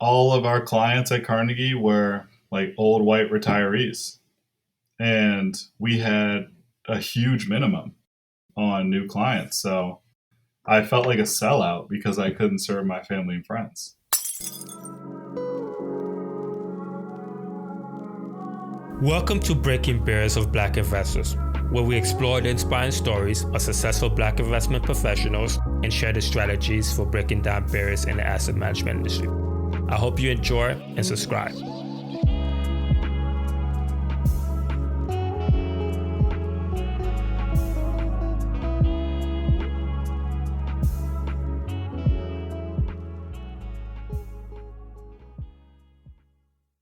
all of our clients at Carnegie were like old white retirees, and we had a huge minimum on new clients. So I felt like a sellout because I couldn't serve my family and friends. Welcome to Breaking Barriers of Black Investors, where we explore the inspiring stories of successful Black investment professionals and share the strategies for breaking down barriers in the asset management industry. I hope you enjoy and subscribe.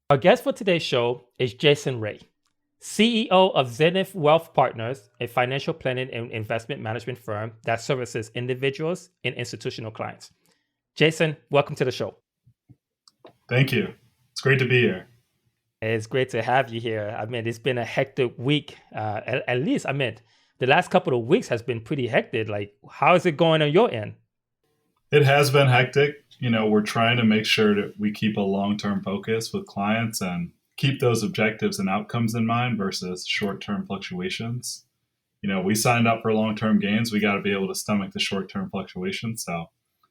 Our guest for today's show is Jason Ray, CEO of Zenith Wealth Partners, a financial planning and investment management firm that services individuals and institutional clients. Jason, welcome to the show. Thank you. It's great to be here. It's great to have you here. I mean, it's been a hectic week. At least, the last couple of weeks has been pretty hectic. Like, how is it going on your end? It has been hectic. We're trying to make sure that we keep a long-term focus with clients and keep those objectives and outcomes in mind versus short-term fluctuations. We signed up for long-term gains. We got to be able to stomach the short-term fluctuations. So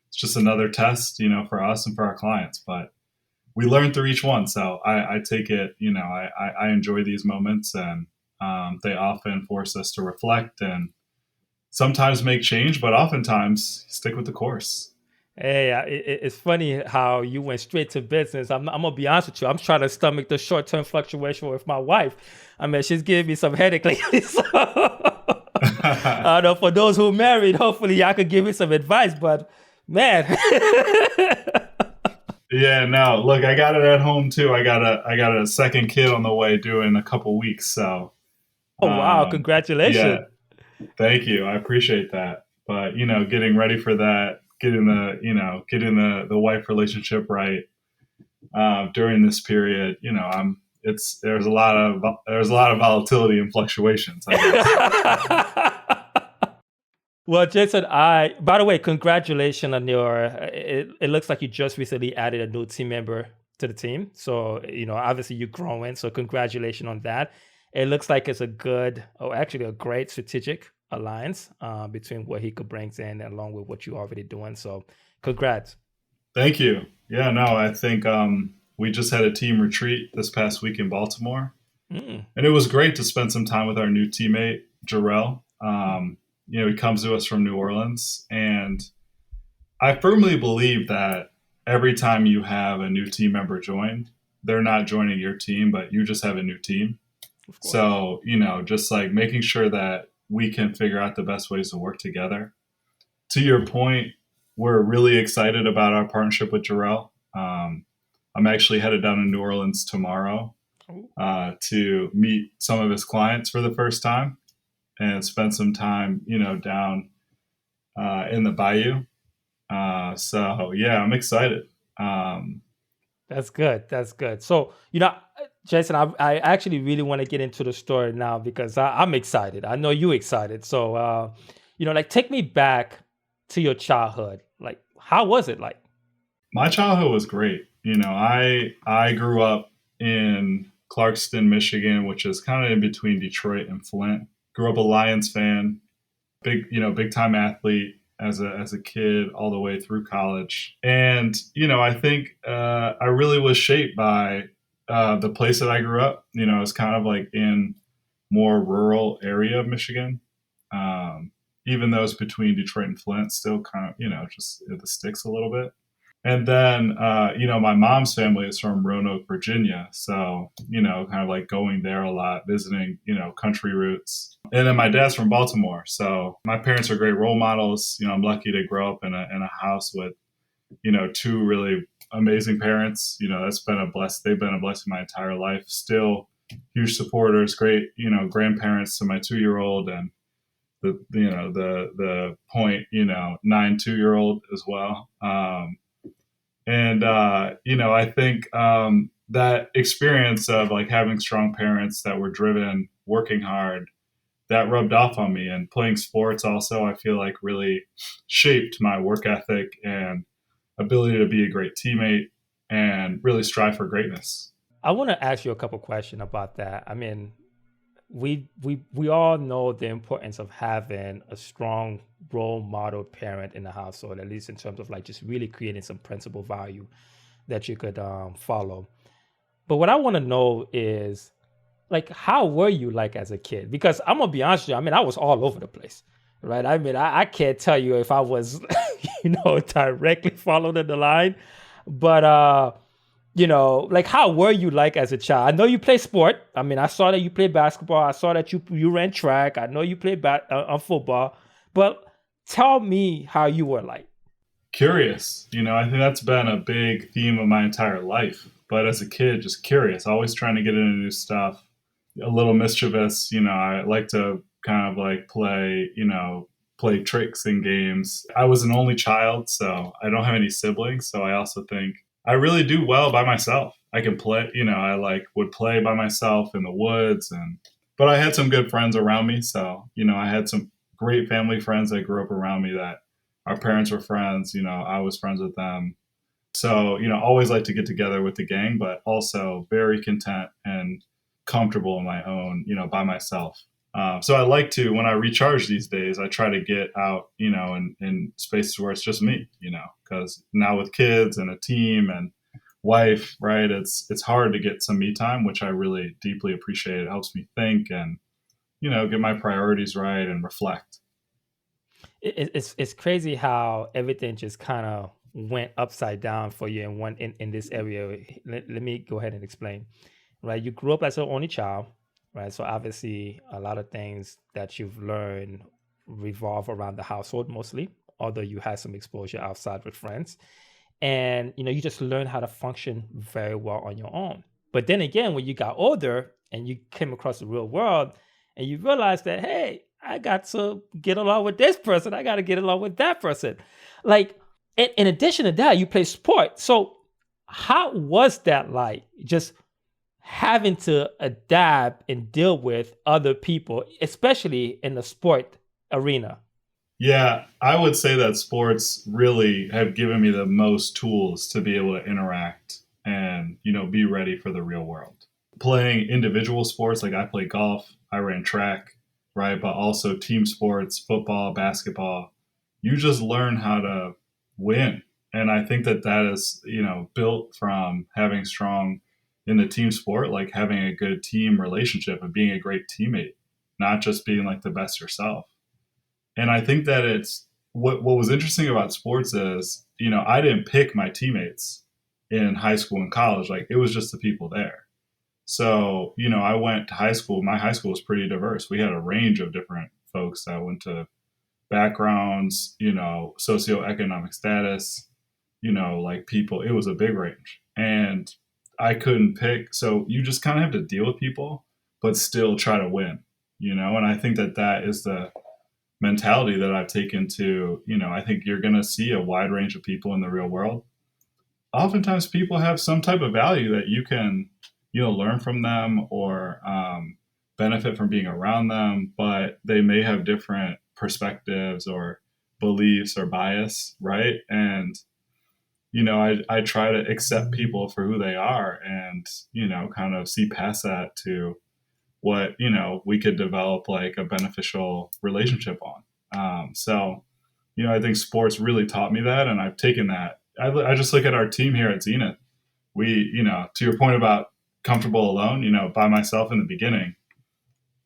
it's just another test, for us and for our clients. But we learn through each one. So I take it, I enjoy these moments, and they often force us to reflect and sometimes make change, but oftentimes stick with the course. Hey, it's funny how you went straight to business. I'm gonna be honest with you. I'm trying to stomach the short-term fluctuation with my wife. I mean, she's giving me some headache lately. So I don't know, for those who are married, hopefully y'all could give me some advice. But man, yeah, no. Look, I got it at home too. I got a second kid on the way due in a couple weeks. So, oh wow, yeah, congratulations. thank you. I appreciate that. But getting ready for that, getting the wife relationship right during this period, there's a lot of volatility and fluctuations, I guess. Well, Jason, by the way, congratulations on it looks like you just recently added a new team member to the team. So, obviously you're growing. So congratulations on that. It looks like it's actually a great strategic alliance between what he could bring in along with what you're already doing. So congrats. Thank you. Yeah, no, I think we just had a team retreat this past week in Baltimore. And it was great to spend some time with our new teammate, Jarrell. He comes to us from New Orleans, and I firmly believe that every time you have a new team member join, they're not joining your team, but you just have a new team. So, just like making sure that we can figure out the best ways to work together. To your point, we're really excited about our partnership with Jarrell. I'm actually headed down to New Orleans tomorrow to meet some of his clients for the first time and spend some time, down in the bayou. So yeah, I'm excited. That's good. That's good. So, Jason, I actually really want to get into the story now because I'm excited. I know you're excited. So, take me back to your childhood. Like, how was it like? My childhood was great. I grew up in Clarkston, Michigan, which is kind of in between Detroit and Flint. Grew up a Lions fan, big time athlete as a kid all the way through college. And, I think I really was shaped by the place that I grew up. It's kind of like in more rural area of Michigan. Even though it's between Detroit and Flint, still kind of, just the sticks a little bit. And then, my mom's family is from Roanoke, Virginia. So, kind of like going there a lot, visiting, country roots. And then my dad's from Baltimore. So my parents are great role models. I'm lucky to grow up in a house with, two really amazing parents. They've been a blessing my entire life. Still huge supporters, great, grandparents to my 2-year-old and the point, 9 2-year-old as well. I think that experience of like having strong parents that were driven, working hard, that rubbed off on me. And playing sports also, I feel like really shaped my work ethic and ability to be a great teammate. and really strive for greatness. I want to ask you a couple questions about that. I mean, we all know the importance of having a strong role model parent in the household, at least in terms of like just really creating some principal value that you could follow. But what I want to know is like, how were you like as a kid? Because I'm gonna be honest with you, I mean, I was all over the place, right? I mean, I can't tell you if I was, directly following the line, but like how were you like as a child? I know you play sport. I mean, I saw that you played basketball. I saw that you ran track. I know you played football, but tell me how you were like. Curious, I think that's been a big theme of my entire life. But as a kid, just curious, always trying to get into new stuff, a little mischievous. I like to kind of like play tricks in games. I was an only child, so I don't have any siblings. So I also think I really do well by myself. I can play, I like would play by myself in the woods, but I had some good friends around me. So, I had some great family friends that grew up around me that our parents were friends, I was friends with them. So, always like to get together with the gang, but also very content and comfortable in my own, by myself. So I like to, when I recharge these days, I try to get out, in spaces where it's just me, because now with kids and a team and wife, right, it's hard to get some me time, which I really deeply appreciate. It helps me think and, get my priorities right and reflect. It's crazy how everything just kind of went upside down for you in this area. Let me go ahead and explain. Right, you grew up as an only child, right? So obviously, a lot of things that you've learned revolve around the household mostly, although you had some exposure outside with friends, and you just learn how to function very well on your own. But then again, when you got older and you came across the real world and you realized that, hey, I got to get along with this person, I got to get along with that person, like in addition to that, you play sport. So how was that like, just having to adapt and deal with other people, especially in the sport arena? Yeah, I would say that sports really have given me the most tools to be able to interact and, be ready for the real world. Playing individual sports, like I played golf, I ran track, right? But also team sports, football, basketball, you just learn how to win. And I think that that is, built from having strong in the team sport, like having a good team relationship and being a great teammate, not just being like the best yourself. And I think that it's what was interesting about sports is, I didn't pick my teammates in high school and college. Like it was just the people there. So, I went to high school. My high school was pretty diverse. We had a range of different folks that went to backgrounds, socioeconomic status, like people. It was a big range. And I couldn't pick. So you just kind of have to deal with people, but still try to win, and I think that that is the mentality that I've taken to, I think you're going to see a wide range of people in the real world. Oftentimes people have some type of value that you can, learn from them or benefit from being around them, but they may have different perspectives or beliefs or bias, right? And, I try to accept people for who they are and, kind of see past that to what we could develop like a beneficial relationship on. So I think sports really taught me that, and I've taken that. I just look at our team here at Zenith. We, to your point about comfortable alone, by myself in the beginning,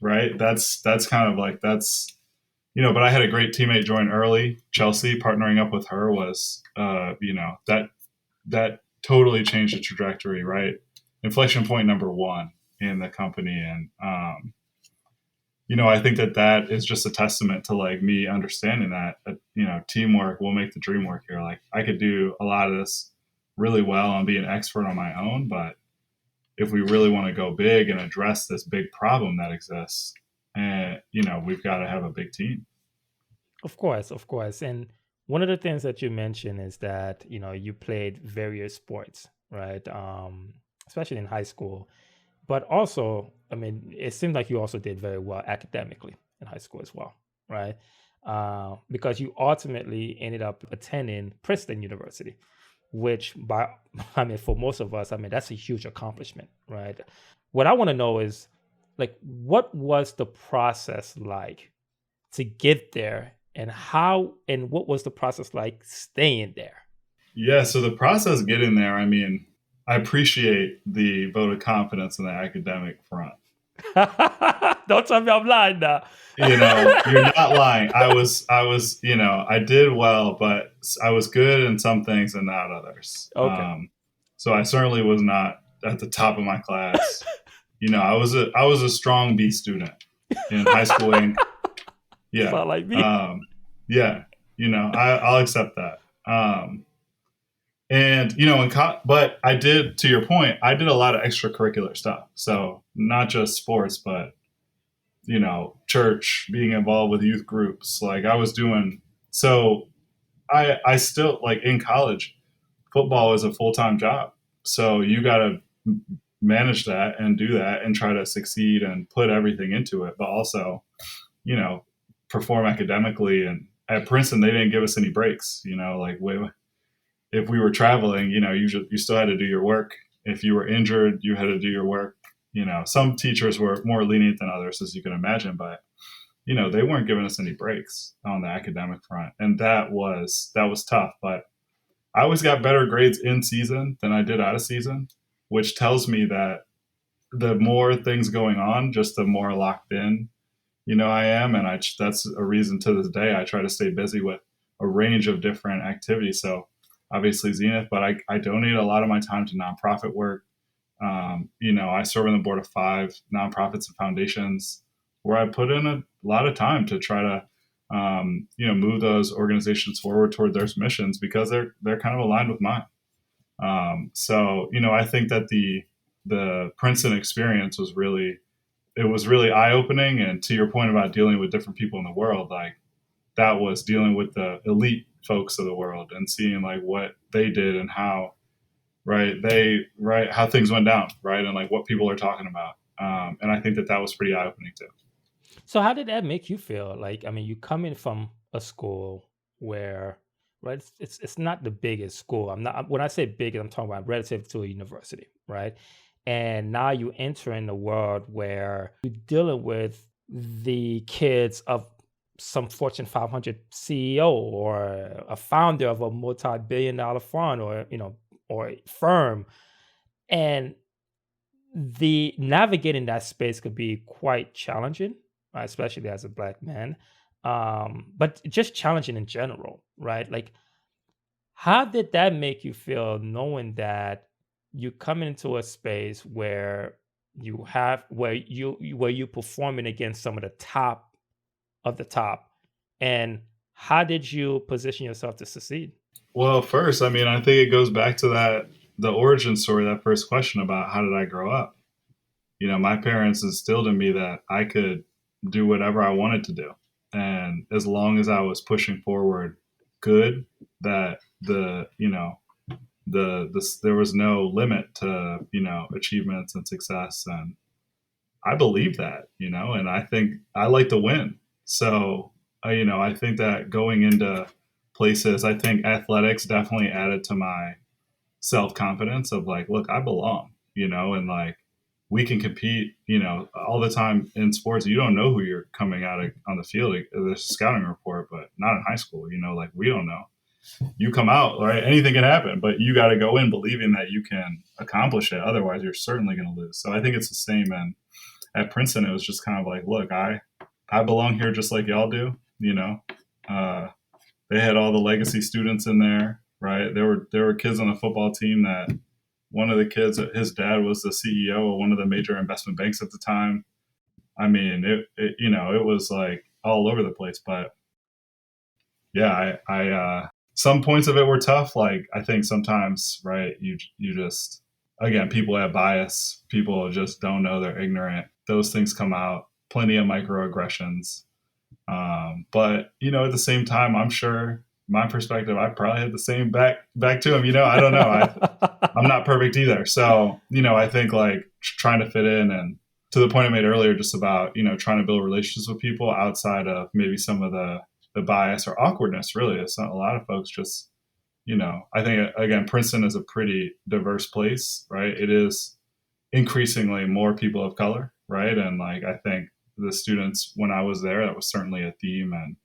right? That's kind of like that's but I had a great teammate join early. Chelsea, partnering up with her was that totally changed the trajectory, right? Inflection point number one in the company, and I think that that is just a testament to like me understanding that, teamwork will make the dream work here. Like I could do a lot of this really well and be an expert on my own, but if we really want to go big and address this big problem that exists, and we've got to have a big team. Of course, of course. And one of the things that you mentioned is that, you played various sports, right? Especially in high school. But also, I mean, it seemed like you also did very well academically in high school as well, right? Because you ultimately ended up attending Princeton University. which by I mean for most of us, I mean that's a huge accomplishment, right? What I want to know is like what was the process like to get there and how and what was the process like staying there? Yeah, so the process getting there, I mean, I appreciate the vote of confidence in the academic front. Don't tell me I'm lying now. You're not lying. I did well, but I was good in some things and not others. Okay. So I certainly was not at the top of my class. I was a strong B student in high school. And yeah, Sound like me. um, yeah, I'll accept that. And but I did, to your point, I did a lot of extracurricular stuff. So not just sports, but church, being involved with youth groups. Like I was doing, so I still like in college, football is a full time job. So you got to manage that and do that and try to succeed and put everything into it, but also, you know, perform academically. And at Princeton, they didn't give us any breaks. Like if we were traveling, you still had to do your work. If you were injured, you had to do your work. Some teachers were more lenient than others, as you can imagine, but they weren't giving us any breaks on the academic front, and that was tough. But I always got better grades in season than I did out of season, which tells me that the more things going on, just the more locked in, I am, and that's a reason to this day I try to stay busy with a range of different activities. So obviously Zenith, but I donate a lot of my time to nonprofit work. I serve on the board of 5 nonprofits and foundations where I put in a lot of time to try to, move those organizations forward toward their missions because they're kind of aligned with mine. So I think that the Princeton experience was really eye opening. And to your point about dealing with different people in the world, like that was dealing with the elite folks of the world and seeing like what they did and how how things went down, right, and like what people are talking about. And I think that was pretty eye opening too. So how did that make you feel? Like, I mean, you come in from a school where, right, it's not the biggest school. I'm not when I say big, I'm talking about relative to a university, right? And now you enter in the world where you're dealing with the kids of some Fortune 500 CEO or a founder of a multi-billion dollar fund or or a firm, and the navigating that space could be quite challenging, right, especially as a black man. But just challenging in general, right? Like, how did that make you feel knowing that you come into a space where you performing against some of the top of the top, and how did you position yourself to succeed? Well, first, I mean, I think it goes back to the origin story, that first question about how did I grow up. My parents instilled in me that I could do whatever I wanted to do. And as long as I was pushing forward good, that there was no limit to, achievements and success. And I believe that, and I think I like to win. So, I think that going into places, I think athletics definitely added to my self confidence of like, look, I belong, and like we can compete, all the time in sports. You don't know who you're coming out of on the field. There's a scouting report, but not in high school, like we don't know. You come out, right? Anything can happen, but you got to go in believing that you can accomplish it. Otherwise, you're certainly going to lose. So I think it's the same. And at Princeton, it was just kind of like, look, I belong here just like y'all do, Uh, they had all the legacy students in there, right? There were kids on the football team that one of the kids, his dad was the CEO of one of the major investment banks at the time. I mean, it was like all over the place. But yeah, some points of it were tough. Like I think sometimes, right, you just, again, people have bias. People just don't know, they're ignorant. Those things come out. Plenty of microaggressions. But at the same time, I'm sure my perspective, I probably had the same back to him. I don't know. I'm not perfect either. So I think like trying to fit in, and to the point I made earlier, just about trying to build relationships with people outside of maybe some of the bias or awkwardness. Really, it's not, a lot of folks just I think, again, Princeton is a pretty diverse place, right? It is increasingly more people of color, right? And like, I think the students, when I was there, that was certainly a theme. And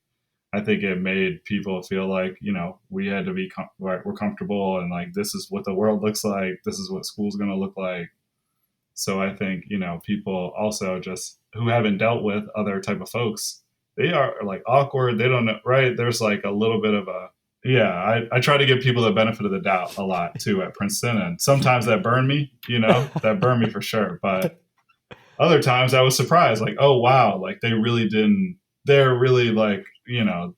I think it made people feel like, we had to be, we're comfortable, and like, this is what the world looks like. This is what school's going to look like. So I think, people also just who haven't dealt with other type of folks, they are like awkward. They don't know, right? There's like a little bit of a, yeah, I try to give people the benefit of the doubt a lot too at Princeton. And sometimes that burned me, that burned me for sure. But other times I was surprised, like, oh, wow, like they're really like,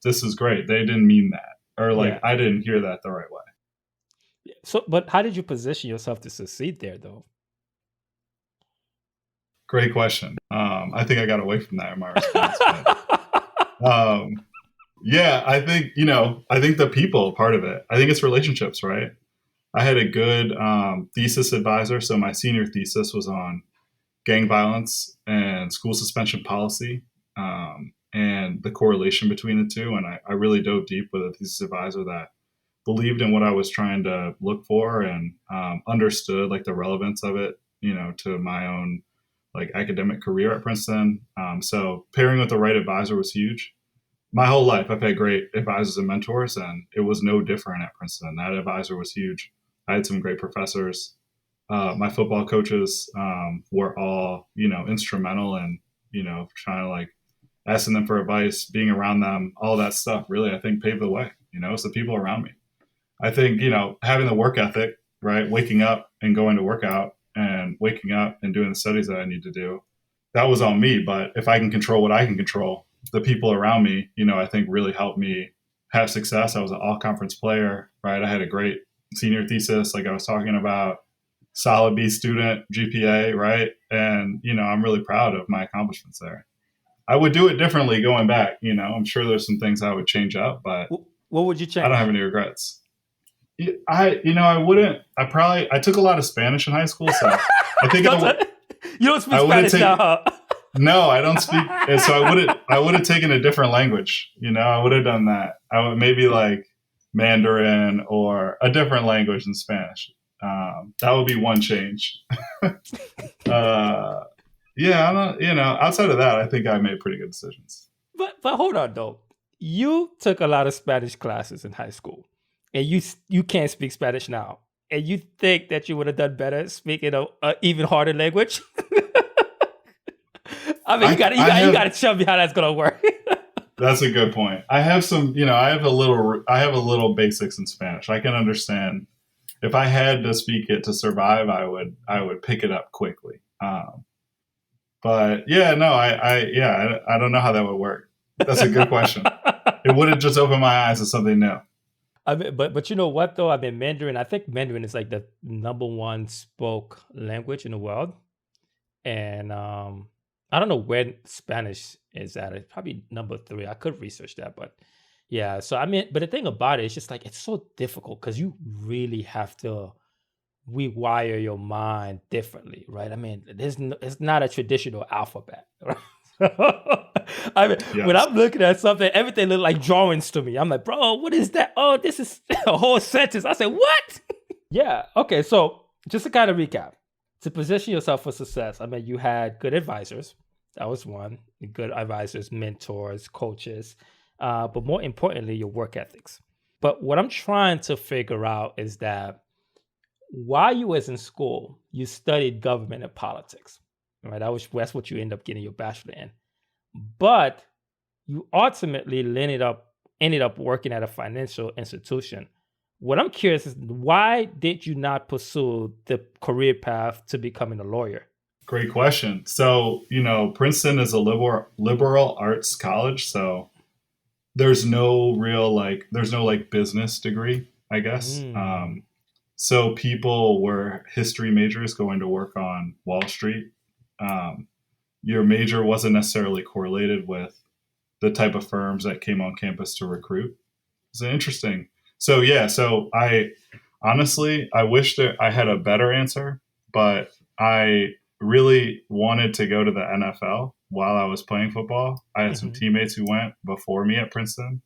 this is great. They didn't mean that. Or like, Yeah. I didn't hear that the right way. So, but how did you position yourself to succeed there, though? Great question. I think I got away from that in my response. But, yeah, I think the people part of it. I think it's relationships, right? I had a good thesis advisor. So my senior thesis was on gang violence and school suspension policy, and the correlation between the two. And I really dove deep with a thesis advisor that believed in what I was trying to look for, and understood like the relevance of it, to my own like academic career at Princeton. So pairing with the right advisor was huge. My whole life, I've had great advisors and mentors, and it was no different at Princeton. That advisor was huge. I had some great professors. My football coaches were all, instrumental in, trying to like asking them for advice, being around them, all that stuff. Really, I think paved the way. It's the people around me. I think, having the work ethic, right? Waking up and going to work out, and waking up and doing the studies that I need to do. That was on me. But if I can control what I can control, the people around me, I think really helped me have success. I was an all conference player, right? I had a great senior thesis, like I was talking about, solid B student, GPA, right? And, I'm really proud of my accomplishments there. I would do it differently going back. I'm sure there's some things I would change up, but What would you I don't have change? any regrets. I wouldn't. I took a lot of Spanish in high school, so I think Don't you don't speak I would have Spanish now, taken. huh? No, I don't speak. And so I would have taken a different language. I would have done that. I would maybe like Mandarin or a different language than Spanish. That would be one change. Yeah, I don't. Outside of that, I think I made pretty good decisions. But hold on though. You took a lot of Spanish classes in high school, and you can't speak Spanish now, and you think that you would have done better speaking a even harder language. I mean, you got to show me how that's gonna work. That's a good point. I have some. I have a little basics in Spanish. I can understand. If I had to speak it to survive, I would pick it up quickly. But yeah, no, I don't know how that would work. That's a good question. It would have just opened my eyes to something new. I mean, but you know what though? I mean, Mandarin. I think Mandarin is like the number one spoke language in the world, and I don't know where Spanish is at. It's probably number three. I could research that, but yeah. So I mean, but the thing about it is just like it's so difficult because you really have to rewire your mind differently, right? I mean, it's not a traditional alphabet. Right? I mean, when Yes. I'm looking at something, everything look like drawings to me. I'm like, bro, what is that? Oh, this is a whole sentence. I said, what? Yeah. Okay. So just to kind of recap, to position yourself for success, I mean, you had good advisors. That was one. Good advisors, mentors, coaches, but more importantly, your work ethics. But what I'm trying to figure out is that while you was in school, you studied government and politics, right? That's what you end up getting your bachelor in. But you ultimately ended up working at a financial institution. What I'm curious is why did you not pursue the career path to becoming a lawyer? Great question. So, Princeton is a liberal arts college, so there's no like business degree, I guess. Mm. So people were history majors going to work on Wall Street. Um, your major wasn't necessarily correlated with the type of firms that came on campus to recruit. It's interesting. So yeah, so I honestly I wish that I had a better answer, but I really wanted to go to the NFL while I was playing football. I had some Mhm. teammates who went before me at Princeton,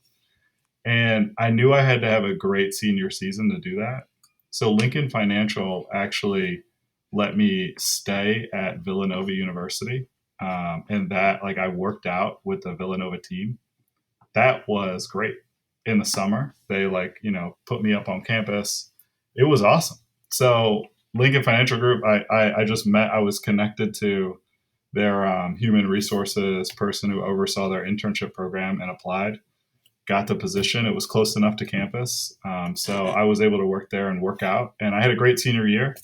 And I knew I had to have a great senior season to do that. So Lincoln Financial actually let me stay at Villanova University. And that, like, I worked out with the Villanova team. That was great. In the summer, they, like, put me up on campus. It was awesome. So Lincoln Financial Group, I just met, I was connected to their human resources person who oversaw their internship program and applied, got the position. It was close enough to campus. So I was able to work there and work out. And I had a great senior year.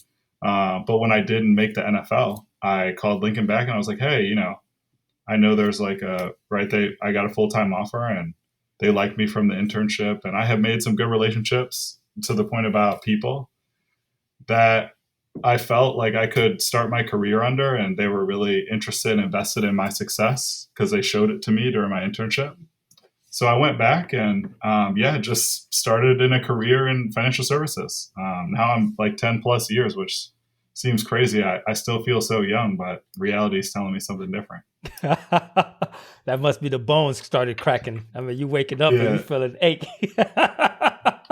But when I didn't make the NFL, I called Lincoln back and I was like, hey, I know there's like I got a full-time offer and they liked me from the internship. And I have made some good relationships to the point about people that I felt like I could start my career under, and they were really interested and invested in my success because they showed it to me during my internship. So I went back and just started in a career in financial services. Now I'm like 10 plus years, which seems crazy. I still feel so young, but reality is telling me something different. That must be the bones started cracking. I mean, you waking up and you feel an ache.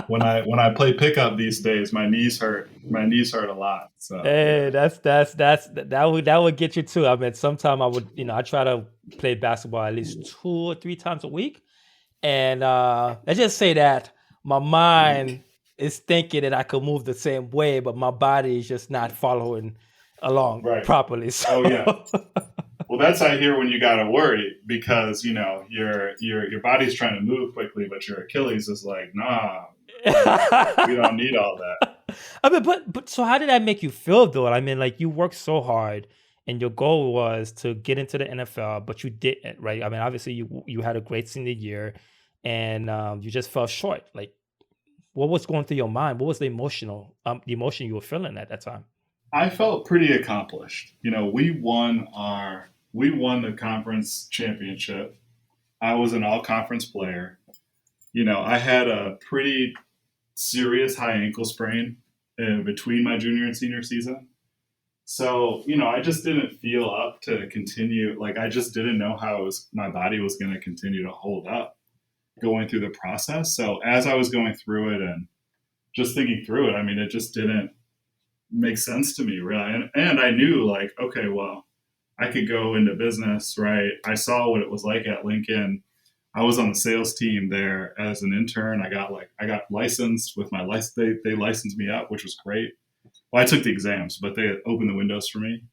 When I play pickup these days, my knees hurt. My knees hurt a lot. So hey, that would get you too. I mean, sometime I would, I try to play basketball at least 2 or 3 times a week. And let's just say that my mind is thinking that I could move the same way, but my body is just not following along properly. So. Oh yeah. Well, that's I hear when you gotta worry because your body's trying to move quickly, but your Achilles is like, nah, we don't need all that. I mean, but so how did that make you feel though? I mean, like you worked so hard and your goal was to get into the NFL, but you didn't, right? I mean, obviously you had a great senior year and you just fell short. Like, what was going through your mind? What was the emotion you were feeling at that time? I felt pretty accomplished. We won the conference championship. I was an all-conference player. I had a pretty serious high ankle sprain between my junior and senior season. So, I just didn't feel up to continue. Like, I just didn't know how my body was going to continue to hold up going through the process. So as I was going through it and just thinking through it, I mean, it just didn't make sense to me, really. And I knew, like, okay, well, I could go into business, right? I saw what it was like at Lincoln. I was on the sales team there as an intern. I got licensed with my license. They licensed me up, which was great. Well, I took the exams, but they opened the windows for me.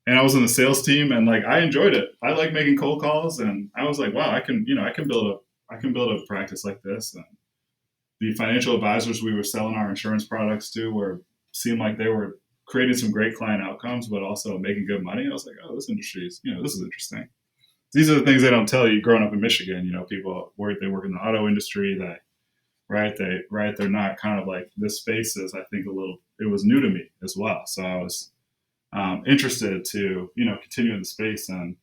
And I was on the sales team, and like I enjoyed it. I like making cold calls, and I was like, wow, I can build a practice like this. And the financial advisors we were selling our insurance products to seemed like they were creating some great client outcomes, but also making good money. I was like, oh, this industry is, this is interesting. These are the things they don't tell you growing up in Michigan. People work in the auto industry. They're not kind of like this space is, I think, it was new to me as well. So I was interested to, continue in the space. And,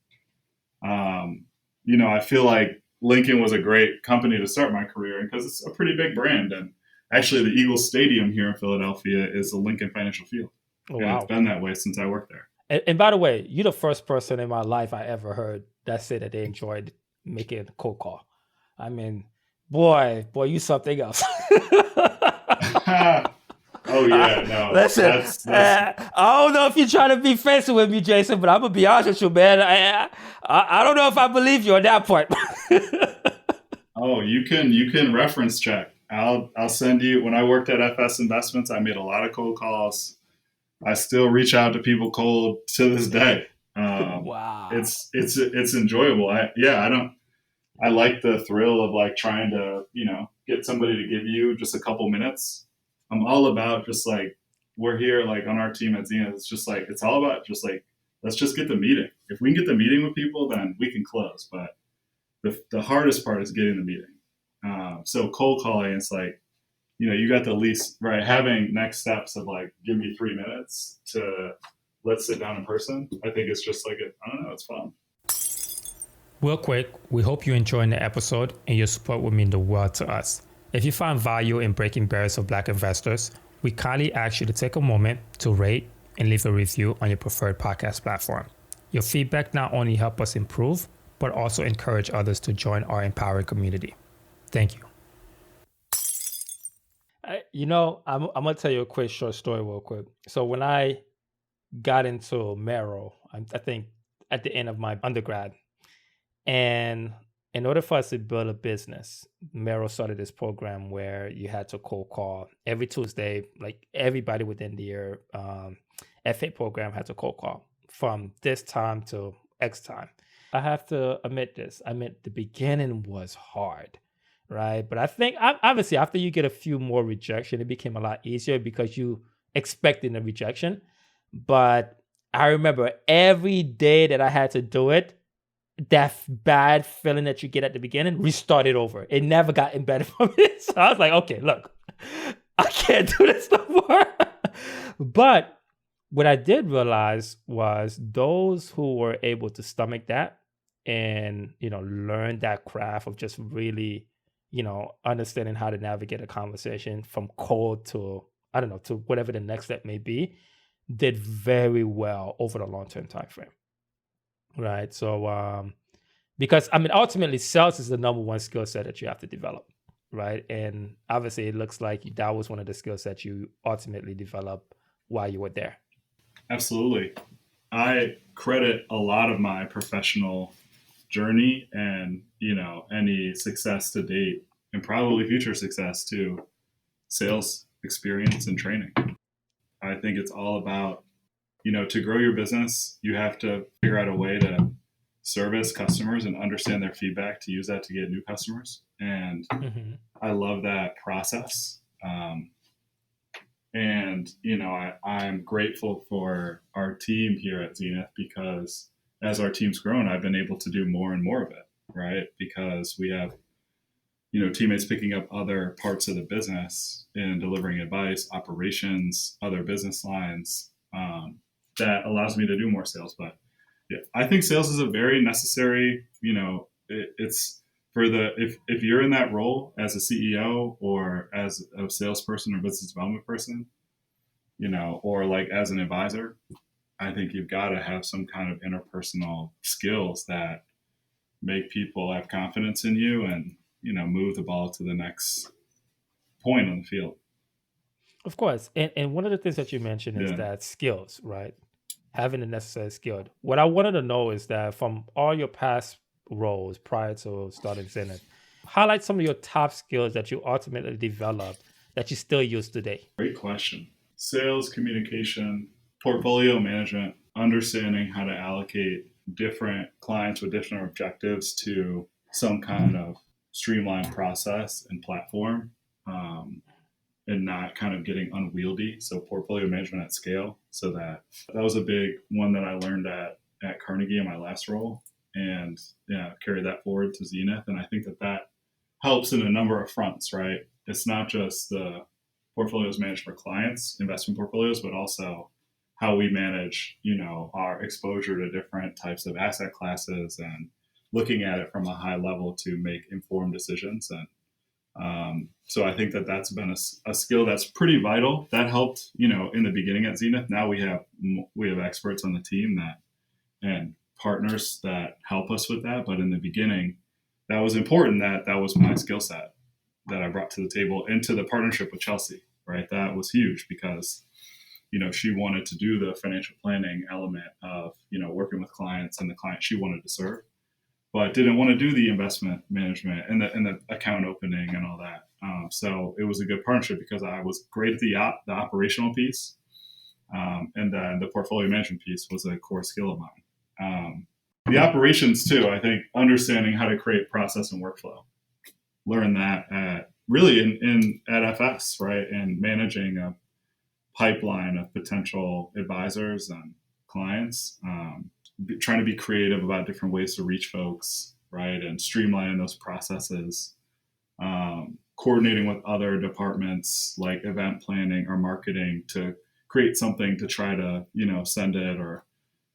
I feel like Lincoln was a great company to start my career in because it's a pretty big brand. And actually the Eagles Stadium here in Philadelphia is the Lincoln Financial Field. Oh, wow. And it's been that way since I worked there. And by the way, you're the first person in my life I ever heard that said that they enjoyed making a cold call. I mean, boy, you something else. Oh yeah, no. Listen, that's... I don't know if you're trying to be fancy with me, Jason, but I'm gonna be honest with you, man. I don't know if I believe you on that part. Oh, you can reference check. I'll send you. When I worked at FS Investments, I made a lot of cold calls. I still reach out to people cold to this day. Wow, it's enjoyable. I like the thrill of like trying to get somebody to give you just a couple minutes. I'm all about just like we're here like on our team at Zenith. It's just like it's all about just like let's just get the meeting. If we can get the meeting with people, then we can close. But the hardest part is getting the meeting. So cold calling, it's like you got the least right having next steps of like give me 3 minutes to let's sit down in person. I think it's just like I don't know, it's fun. Real quick, we hope you're enjoying the episode and your support would mean the world to us. If you find value in breaking barriers of Black investors, we kindly ask you to take a moment to rate and leave a review on your preferred podcast platform. Your feedback not only helps us improve, but also encourage others to join our empowering community. Thank you. I'm gonna tell you a quick short story real quick. So when I got into Merrill, I think at the end of my undergrad, and in order for us to build a business, Merrill started this program where you had to cold call every Tuesday. Like everybody within the FA program had to cold call from this time to X time. I have to admit this. I mean, the beginning was hard, right? But I think obviously after you get a few more rejection, it became a lot easier because you expected a rejection. But I remember every day that I had to do it, that bad feeling that you get at the beginning, restart it over. It never got better for me. So I was like, okay, look, I can't do this no more. But what I did realize was those who were able to stomach that and, learn that craft of just really, understanding how to navigate a conversation from cold to, I don't know, to whatever the next step may be, did very well over the long-term time frame. Right. So, because I mean, ultimately, sales is the number one skill set that you have to develop. Right. And obviously, it looks like that was one of the skill sets you ultimately developed while you were there. Absolutely. I credit a lot of my professional journey and, any success to date and probably future success to sales experience and training. I think it's all about, to grow your business, you have to figure out a way to service customers and understand their feedback to use that to get new customers. And I love that process. And, I'm grateful for our team here at Zenith because as our team's grown, I've been able to do more and more of it, right? Because we have, teammates picking up other parts of the business and delivering advice, operations, other business lines, that allows me to do more sales. But yeah, I think sales is a very necessary, it's for if you're in that role as a CEO or as a salesperson or business development person, or like as an advisor, I think you've got to have some kind of interpersonal skills that make people have confidence in you and, move the ball to the next point on the field. Of course. And one of the things that you mentioned is Yeah. that skills, right? Having the necessary skill. What I wanted to know is that from all your past roles prior to starting Zenith, highlight some of your top skills that you ultimately developed that you still use today. Great question. Sales, communication, portfolio management, understanding how to allocate different clients with different objectives to some kind of streamlined process and platform, and not kind of getting unwieldy. So portfolio management at scale. So that was a big one that I learned at Carnegie in my last role, and carried that forward to Zenith. And I think that helps in a number of fronts, right? It's not just the portfolios managed for clients, investment portfolios, but also how we manage, our exposure to different types of asset classes and looking at it from a high level to make informed decisions. And so I think that's been a skill that's pretty vital. That helped, in the beginning at Zenith. Now we have experts on the team and partners that help us with that. But in the beginning, that was important. That was my skill set that I brought to the table into the partnership with Chelsea, right? That was huge because, she wanted to do the financial planning element of, working with clients and the client she wanted to serve, but didn't want to do the investment management and the account opening and all that. So it was a good partnership because I was great at the operational piece. And then the portfolio management piece was a core skill of mine. The operations too, I think understanding how to create process and workflow. Learn that at FS, right? And managing a pipeline of potential advisors and clients, trying to be creative about different ways to reach folks, right? And streamlining those processes, coordinating with other departments like event planning or marketing to create something to try to, send it or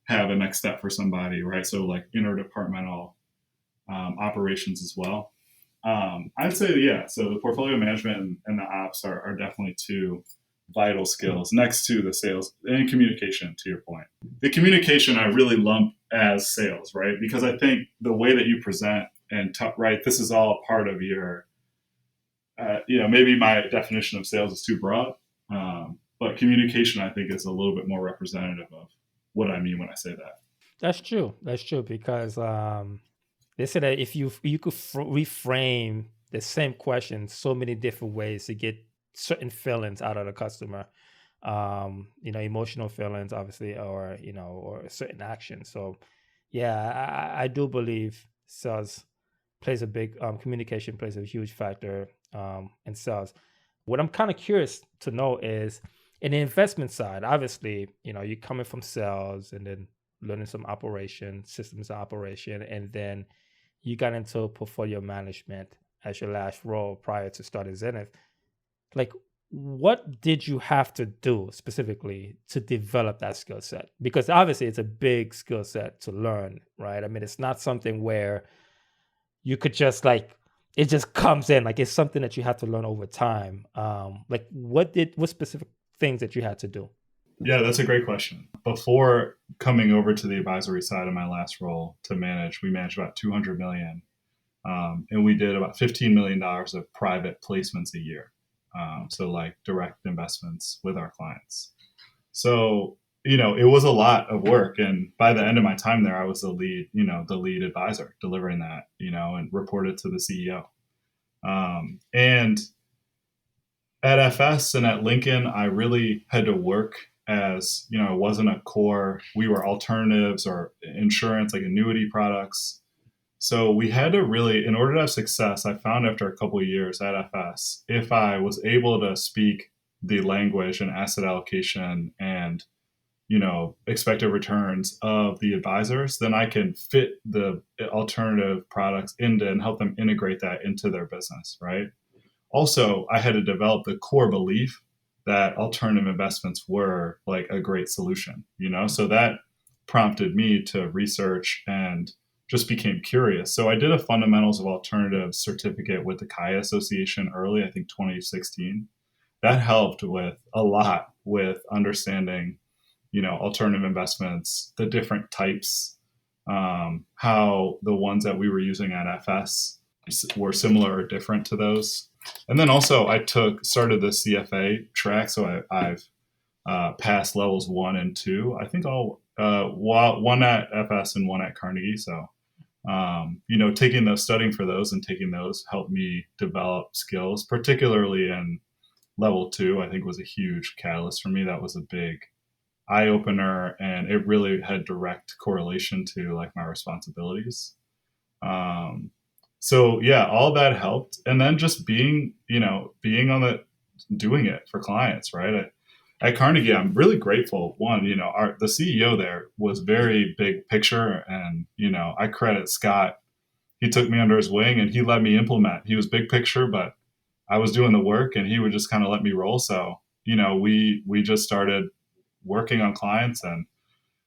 have a next step for somebody, right? So like interdepartmental operations as well. I'd say, so the portfolio management and the ops are definitely two vital skills next to the sales and communication, to your point. The communication I really lump as sales, right? Because I think the way that you present and right, this is all part of your maybe my definition of sales is too broad, but communication, I think, is a little bit more representative of what I mean when I say that. That's true. That's true because they say that if you could reframe the same question so many different ways to get certain feelings out of the customer, emotional feelings, obviously, or or a certain action. So, yeah, I do believe sales plays a big communication plays a huge factor in sales. What I'm kind of curious to know is in the investment side, obviously, you're coming from sales and then learning some operation, systems of operation, and then you got into portfolio management as your last role prior to starting Zenith. Like, what did you have to do specifically to develop that skill set? Because obviously it's a big skill set to learn, right? I mean, it's not something where you could just like it just comes in, like it's something that you have to learn over time. Like what specific things that you had to do? Yeah, that's a great question. Before coming over to the advisory side of my last role to manage, we managed about 200 million, and we did about $15 million of private placements a year. So like direct investments with our clients. So it was a lot of work, and by the end of my time there, I was the lead advisor delivering that, and reported to the CEO. And at FS and at Lincoln, I really had to work as, it wasn't a core, we were alternatives or insurance, like annuity products. So we had to really, in order to have success, I found after a couple of years at FS, if I was able to speak the language and asset allocation and, expected returns of the advisors, then I can fit the alternative products into and help them integrate that into their business, right? Also, I had to develop the core belief that alternative investments were like a great solution, So that prompted me to research and just became curious. So I did a fundamentals of alternatives certificate with the Kaya Association early, I think 2016. That helped with a lot with understanding, alternative investments, the different types, how the ones that we were using at FS were similar or different to those. And then also I started the CFA track. So I've passed levels 1 and 2. I think one at FS and one at Carnegie. So, taking those, studying for those and taking those helped me develop skills, particularly in level 2, I think was a huge catalyst for me. That was a big eye opener, and it really had direct correlation to like my responsibilities. So yeah, all that helped. And then just being on doing it for clients, right? At Carnegie, I'm really grateful. One, the CEO there was very big picture, and I credit Scott. He took me under his wing and he let me implement. He was big picture, but I was doing the work, and he would just kind of let me roll. So we just started working on clients, and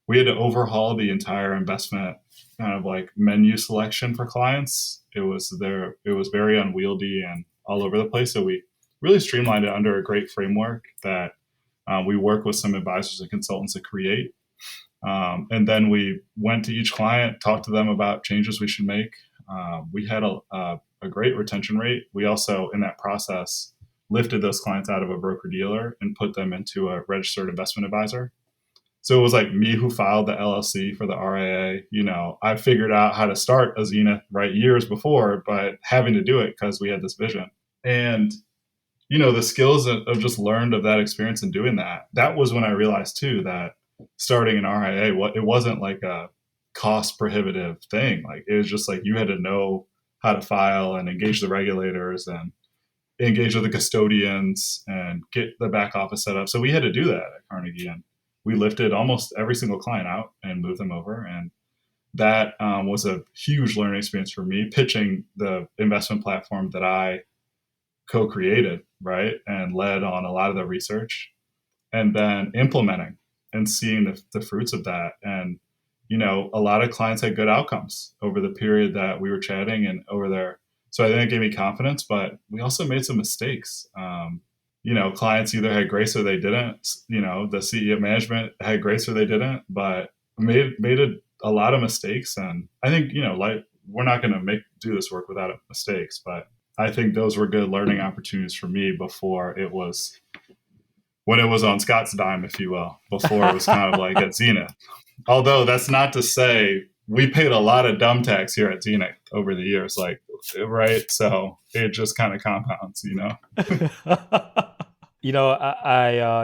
we had to overhaul the entire investment kind of like menu selection for clients. It was very unwieldy and all over the place. So we really streamlined it under a great framework that we work with some advisors and consultants to create. And then we went to each client, talked to them about changes we should make. We had a great retention rate. We also, in that process, lifted those clients out of a broker dealer and put them into a registered investment advisor. So it was like me who filed the LLC for the RIA. I figured out how to start a Zenith right years before, but having to do it because we had this vision. And the skills of just learned of that experience and doing that was when I realized too that starting an RIA, it wasn't like a cost prohibitive thing. Like it was just like you had to know how to file and engage the regulators and engage with the custodians and get the back office set up. So we had to do that at Carnegie, and we lifted almost every single client out and moved them over. And that was a huge learning experience for me, pitching the investment platform that I co-created, right, and led on a lot of the research, and then implementing and seeing the fruits of that. And a lot of clients had good outcomes over the period that we were chatting and over there. So I think it gave me confidence, but we also made some mistakes. Clients either had grace or they didn't. The CEO management had grace or they didn't, but made a lot of mistakes. And I think, like we're not going to do this work without mistakes, but I think those were good learning opportunities for me before it was when it was on Scott's dime, if you will, before it was kind of like at Zenith. Although that's not to say we paid a lot of dumb tax here at Zenith over the years, like, right? So it just kind of compounds, you know?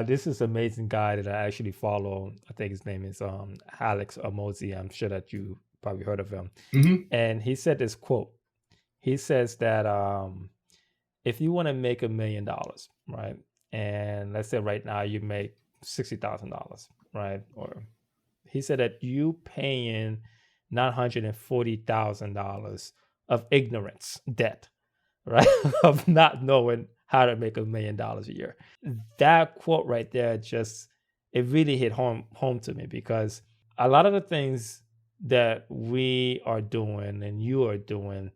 This is an amazing guy that I actually follow. I think his name is Alex Amozi. I'm sure that you probably heard of him. Mm-hmm. And he said this quote. He says that if you want to make $1 million, right? And let's say right now you make $60,000, right? Or he said that you paying $940,000 of ignorance debt, right? Of not knowing how to make $1 million a year. That quote right there it really hit home to me, because a lot of the things that we are doing and you are doing,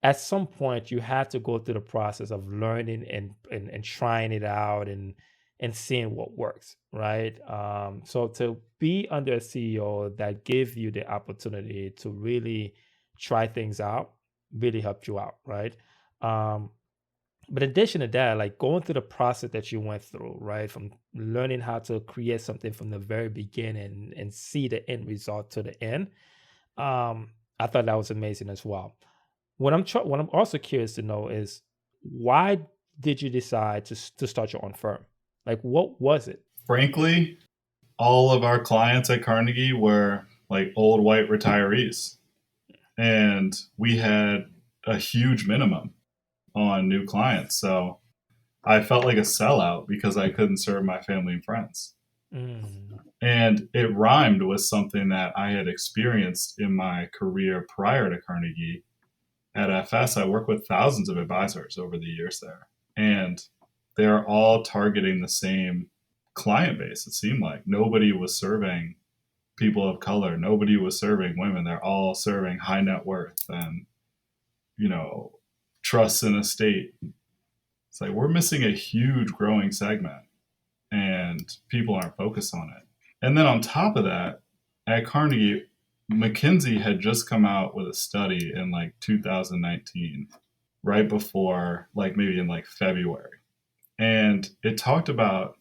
at some point you have to go through the process of learning and trying it out and seeing what works, right? So to be under a CEO that gives you the opportunity to really try things out really helped you out, right? But in addition to that, like going through the process that you went through, right? From learning how to create something from the very beginning and see the end result to the end. I thought that was amazing as well. What I'm also curious to know is, why did you decide to start your own firm? Like, what was it? Frankly, all of our clients at Carnegie were like old white retirees. And we had a huge minimum on new clients. So I felt like a sellout because I couldn't serve my family and friends. Mm, And it rhymed with something that I had experienced in my career prior to Carnegie. At FS, I worked with thousands of advisors over the years there. And they're all targeting the same client base, it seemed like. Nobody was serving people of color. Nobody was serving women. They're all serving high net worth and, you know, trusts and estate. It's like we're missing a huge growing segment and people aren't focused on it. And then on top of that, at Carnegie, McKinsey had just come out with a study in like 2019, right before, like maybe in like February. And it talked about,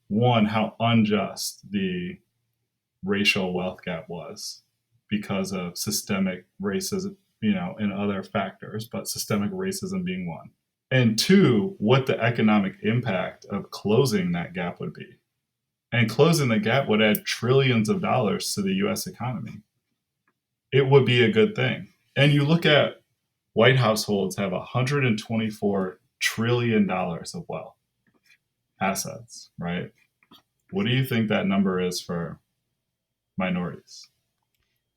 one, how unjust the racial wealth gap was because of systemic racism, you know, and other factors, but systemic racism being one. And two, what the economic impact of closing that gap would be. And closing the gap would add trillions of dollars to the US economy. It would be a good thing. And you look at white households have $124 trillion of wealth assets, right? What do you think that number is for minorities?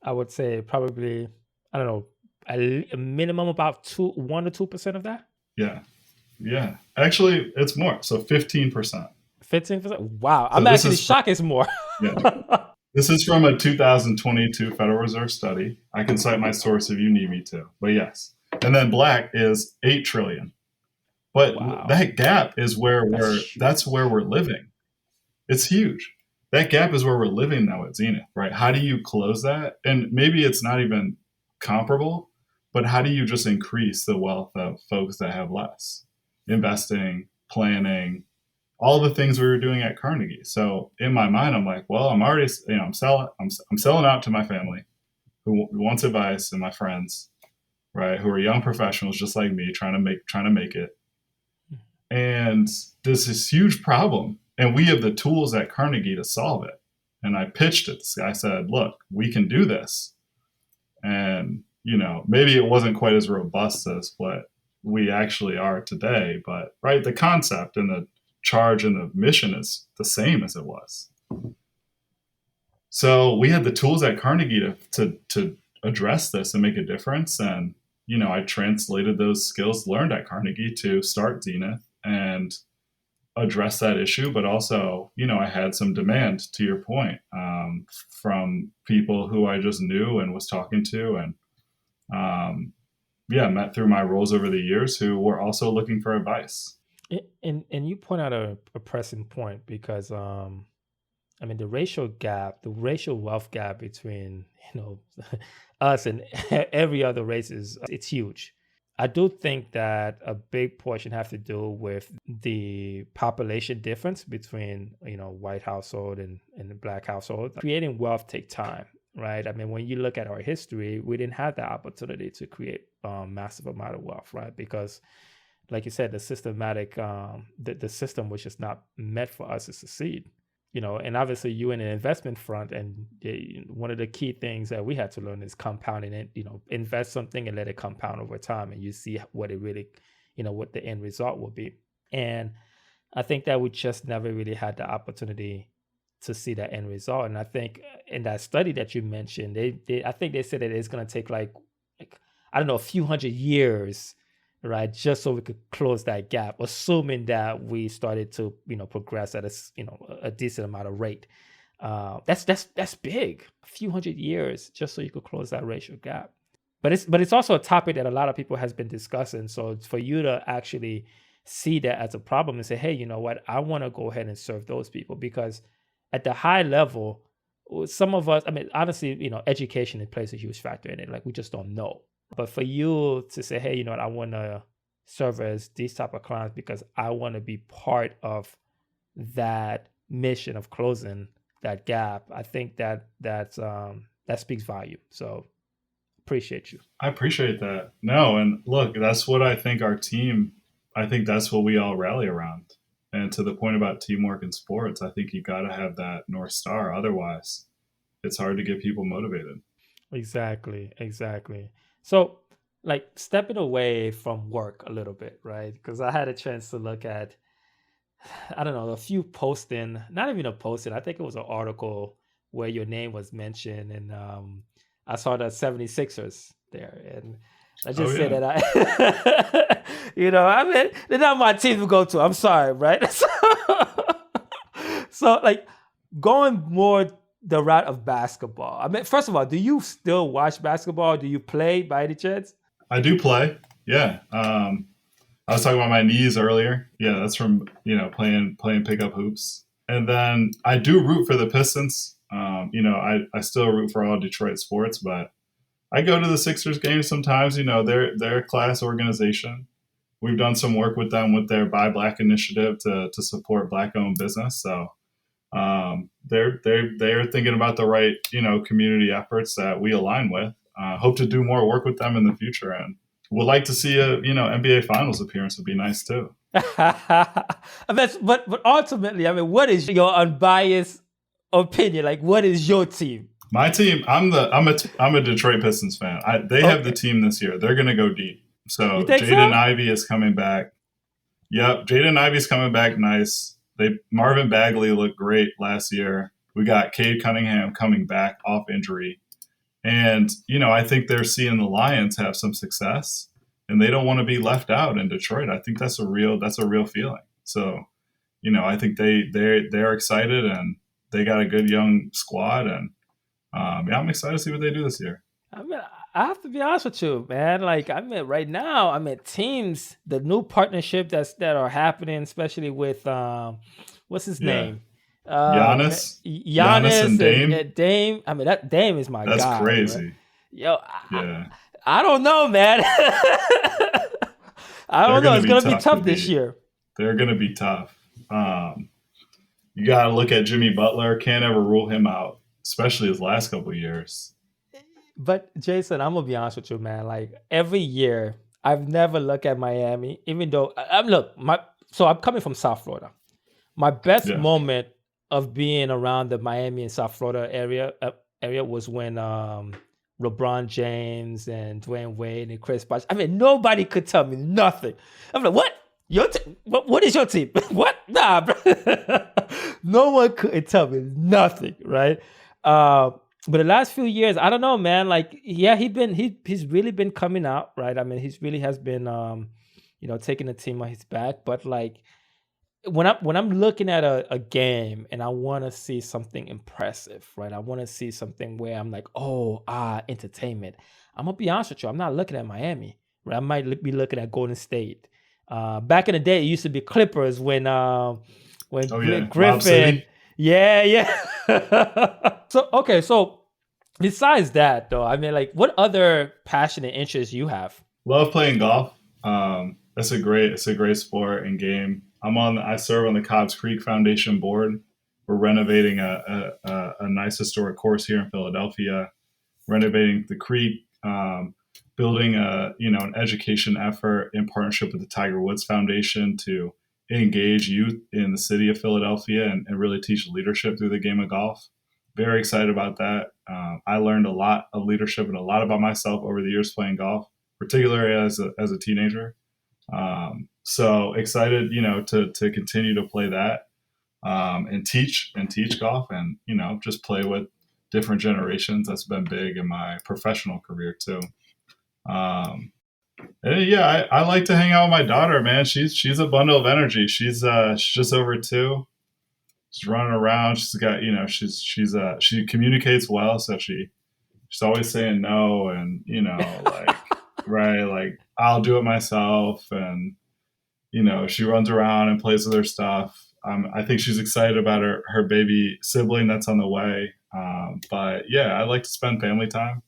I would say probably, I don't know, a minimum about 1 to 2% of that. Yeah. Yeah. Actually, it's more. So 15%. 15%. Wow, So I'm this actually is from, shocked it's more. yeah. This is from a 2022 Federal Reserve study. I can cite my source if you need me to. But yes. And then black is 8 trillion. But Wow, that gap is where that's that's huge. where we're living. It's huge. That gap is where we're living now at Zenith, right? How do you close that? And maybe it's not even comparable, but how do you just increase the wealth of folks that have less? Investing, planning, all the things we were doing at Carnegie. So in my mind, I'm like, well, I'm already, you know, I'm selling out to my family who wants advice and my friends, right? Who are young professionals just like me, trying to make it. And there's this huge problem, and we have the tools at Carnegie to solve it. And I pitched it. I said, look, we can do this. And, you know, maybe it wasn't quite as robust as what we actually are today, but right, the concept and the charge and the mission is the same as it was. So we had the tools at Carnegie to address this and make a difference. And, you know, I translated those skills learned at Carnegie to start Zenith and address that issue. But also, you know, I had some demand, to your point, from people who I just knew and was talking to, and yeah, met through my roles over the years, who were also looking for advice. And you point out a pressing point, because I mean, the racial wealth gap between, us and every other race it's huge. I do think that a big portion has to do with the population difference between white household and the black household. Creating wealth take time, right? I mean, when you look at our history, we didn't have the opportunity to create massive amount of wealth, right? Because, like you said, the systematic the system was just not meant for us to succeed. And obviously you in an investment front, and one of the key things that we had to learn is compounding it. Invest something and let it compound over time, and you see what it really, what the end result will be. And I think that we just never really had the opportunity to see that end result. And I think in that study that you mentioned, I think they said that it's going to take like I don't know, a few hundred years, right, just so we could close that gap, assuming that we started to progress at a decent amount of rate. That's big, a few hundred years just so you could close that racial gap. But it's also a topic that a lot of people has been discussing. So for you to actually see that as a problem and say, hey, you know what, I want to go ahead and serve those people, because at the high level, some of us, I mean, honestly, education plays a huge factor in it. Like, we just don't know. But for you to say, hey, you know what, I want to service these type of clients because I want to be part of that mission of closing that gap, I think that speaks volume. So appreciate you. I appreciate that. No, and look, that's what I think our team, I think that's what we all rally around. And to the point about teamwork in sports, I think you got to have that North Star. Otherwise, it's hard to get people motivated. Exactly. So, like, stepping away from work a little bit, right? Because I had a chance to look at, I don't know, a few posting, not even a posting, I think it was an article where your name was mentioned. And I saw the 76ers there. And I Oh, just said yeah. that I mean, they're not my team to go to. I'm sorry, right? So, like, going more the route of basketball. I mean, first of all, do you still watch basketball? Do you play by any chance? I do play. Yeah. I was talking about my knees earlier. Yeah, that's from playing pickup hoops. And then I do root for the Pistons. I still root for all Detroit sports, but I go to the Sixers games sometimes. They're a class organization. We've done some work with them with their Buy Black initiative to support Black-owned business. So they're thinking about the right community efforts that we align with. Hope to do more work with them in the future, and would like to see a NBA Finals appearance. Would be nice too. But ultimately, I mean, what is your unbiased opinion? Like, what is your team? My team. I'm a Detroit Pistons fan. They have the team this year. They're going to go deep. So You think Jaden so? Ivey is coming back. Yep, Jaden Ivey's coming back nice. Marvin Bagley looked great last year. We got Cade Cunningham coming back off injury. And, I think they're seeing the Lions have some success, and they don't want to be left out in Detroit. I think that's a real feeling. So, I think they're excited, and they got a good young squad, and I'm excited to see what they do this year. I mean, I have to be honest with you, man. Like, I mean, right now, I mean, teams, the new partnership that are happening, especially with what's his Yeah, name, Giannis and Giannis Dame. and Dame. I mean, that Dame is my That's guy, right? crazy. Yo, Yeah, I don't know, man. I they're don't know. going to It's be gonna be tough to tough this beat. year. They're going to be tough. You got to look at Jimmy Butler. Can't ever rule him out, especially his last couple of years. But Jason, I'm gonna be honest with you, man. Like, every year, I've never looked at Miami, even though I'm look my. So I'm coming from South Florida. My best Yeah. moment of being around the Miami and South Florida area was when LeBron James and Dwayne Wade and Chris Bosh. I mean, nobody could tell me nothing. I'm like, what? Your team? What is your team? What? Nah, bro. No one could tell me nothing, right? But the last few years, I don't know, man. Like, yeah, he's really been coming out, right? I mean, he's really has been taking the team on his back. But like, when I'm looking at a game and I want to see something impressive, right? I want to see something where I'm like, entertainment. I'm gonna be honest with you. I'm not looking at Miami, right? I might be looking at Golden State. Back in the day, it used to be Clippers when Oh yeah, Lob Griffin. City. Yeah. So besides that, though, I mean, like, what other passion and interests you have? Love playing golf. It's a great sport and game. I serve on the Cobbs Creek Foundation board. We're renovating a nice historic course here in Philadelphia, renovating the creek, building an education effort in partnership with the Tiger Woods Foundation to engage youth in the city of Philadelphia and really teach leadership through the game of golf. Very excited about that. I learned a lot of leadership and a lot about myself over the years playing golf, particularly as a teenager. So excited, to continue to play that, and teach golf, and just play with different generations. That's been big in my professional career too. Um, and yeah, I like to hang out with my daughter, man. She's a bundle of energy. She's just over 2. She's running around. She's got she communicates well, so she's always saying no, and like right, like I'll do it myself, and she runs around and plays with her stuff. I think she's excited about her baby sibling that's on the way. But yeah, I like to spend family time,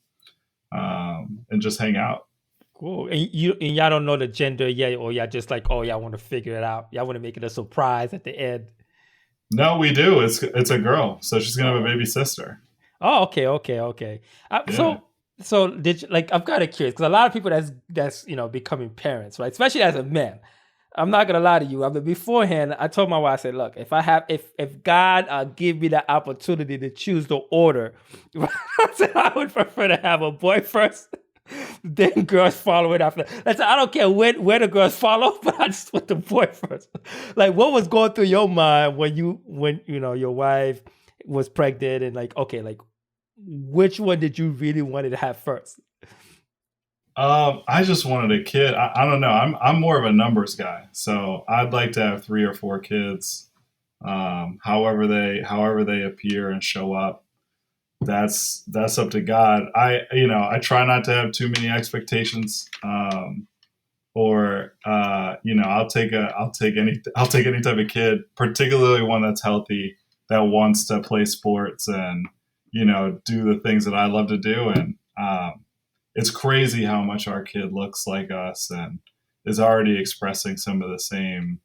and just hang out. Cool. And y'all don't know the gender yet, or y'all just like, oh, y'all want to figure it out. Y'all want to make it a surprise at the end. No, we do. It's a girl, so she's gonna have a Oh, baby sister. oh, okay, okay, okay. Yeah. So did you, like, I'm kind of curious because a lot of people that's becoming parents, right? Especially as a man. I'm not gonna lie to you. I mean, beforehand, I told my wife, I said, "Look, if God give me the opportunity to choose the order, I said I would prefer to have a boy first, then girls follow it after." I said, I don't care where the girls follow, but I just want the boy first. Like, what was going through your mind when your wife was pregnant, and like, okay, like, which one did you really wanted to have first? I just wanted a kid. I don't know. I'm more of a numbers guy, so I'd like to have 3 or 4 kids. However they appear and show up, that's up to God. I try not to have too many expectations. Or I'll take any type of kid, particularly one that's healthy, that wants to play sports and do the things that I love to do. And it's crazy how much our kid looks like us and is already expressing some of the same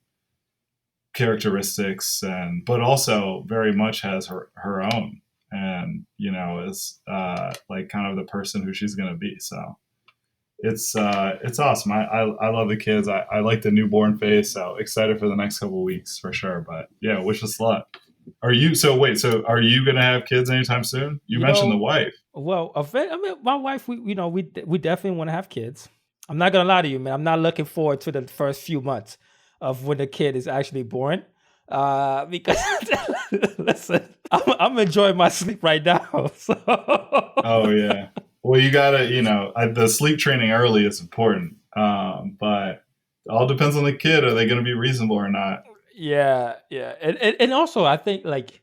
characteristics, and but also very much has her own, and is like kind of the person who she's going to be. So it's awesome. I love the kids. I like the newborn phase. So excited for the next couple of weeks for sure. But yeah, wish us luck. Are you so wait? So are you gonna have kids anytime soon? You You mentioned the know, wife. well, I mean, my wife, we definitely want to have kids. I'm not gonna lie to you, man. I'm not looking forward to the first few months of when the kid is actually born, because listen, I'm enjoying my sleep right now. Oh yeah. Well, you gotta the sleep training early is important. But it all depends on the kid. Are they gonna be reasonable or not? Yeah, yeah, and also I think like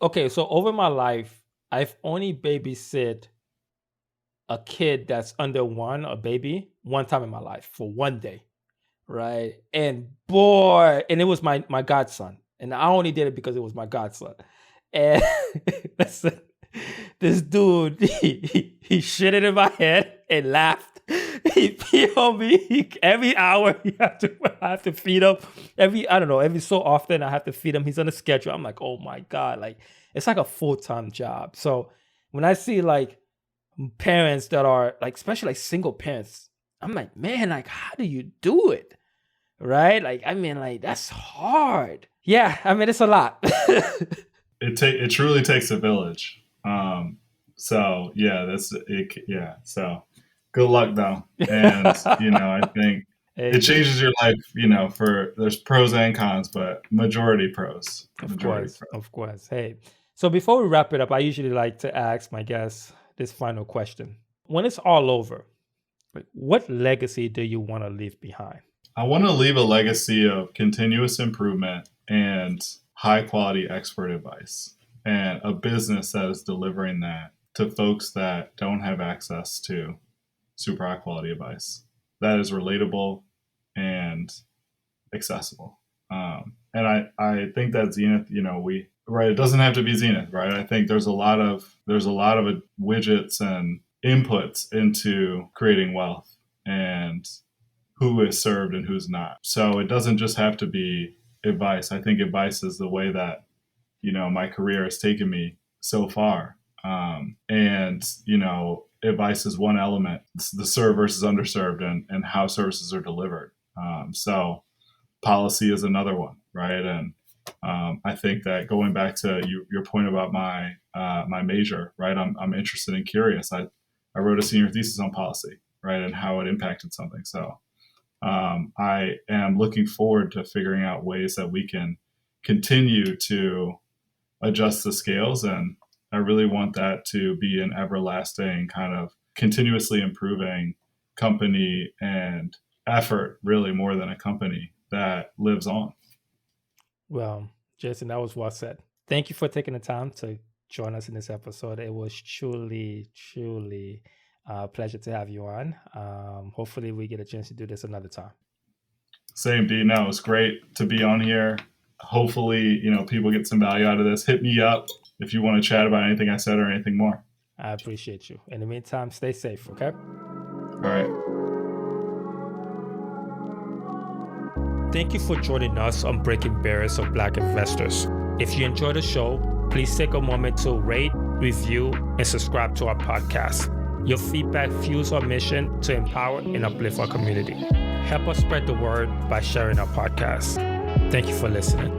okay, so over my life, I've only babysit a kid that's under one, a baby, one time in my life for one day, right? And boy, and it was my godson, and I only did it because it was my godson. And listen, this dude, he shitted in my head and laughed. He peed on me. Every hour I have to feed him. I don't know, every so often I have to feed him. He's on a schedule. I'm like, oh my God, like it's like a full-time job. So when I see like parents that are like, especially like single parents, I'm like, man, like how do you do it? Right? Like, I mean, like that's hard. Yeah, I mean it's a lot. It truly takes a village. So yeah, that's it. Yeah. So good luck though, and I think Hey, it changes your life. For there's pros and cons, but majority pros. of Majority course, pros. of course. Hey, so before we wrap it up, I usually like to ask my guests this final question. When it's all over, like, what legacy do you want to leave behind? I want to leave a legacy of continuous improvement and high quality expert advice, and a business that is delivering that to folks that don't have access to super high quality advice that is relatable and accessible. And I think that Zenith, we right. It doesn't have to be Zenith, right? I think there's a lot of widgets and inputs into creating wealth. and who is served and who's not. So it doesn't just have to be advice. I think advice is the way that, my career has taken me so far. And, advice is one element. It's the served versus underserved and how services are delivered. So policy is another one, right? And I think that going back to your point about my major, right? I'm interested and curious. I wrote a senior thesis on policy, right, and how it impacted something. So I am looking forward to figuring out ways that we can continue to adjust the scales, and I really want that to be an everlasting kind of continuously improving company and effort, really more than a company that lives on. Well, Jason, that was well said. Thank you for taking the time to join us in this episode. It was truly, truly a pleasure to have you on. Hopefully we get a chance to do this another time. Same, D. No, it's great to be on here. Hopefully, people get some value out of this. Hit me up if you want to chat about anything I said or anything more. I appreciate you. In the meantime, stay safe, okay? All right. Thank you for joining us on Breaking Barriers of Black Investors. If you enjoyed the show, please take a moment to rate, review, and subscribe to our podcast. Your feedback fuels our mission to empower and uplift our community. Help us spread the word by sharing our podcast. Thank you for listening.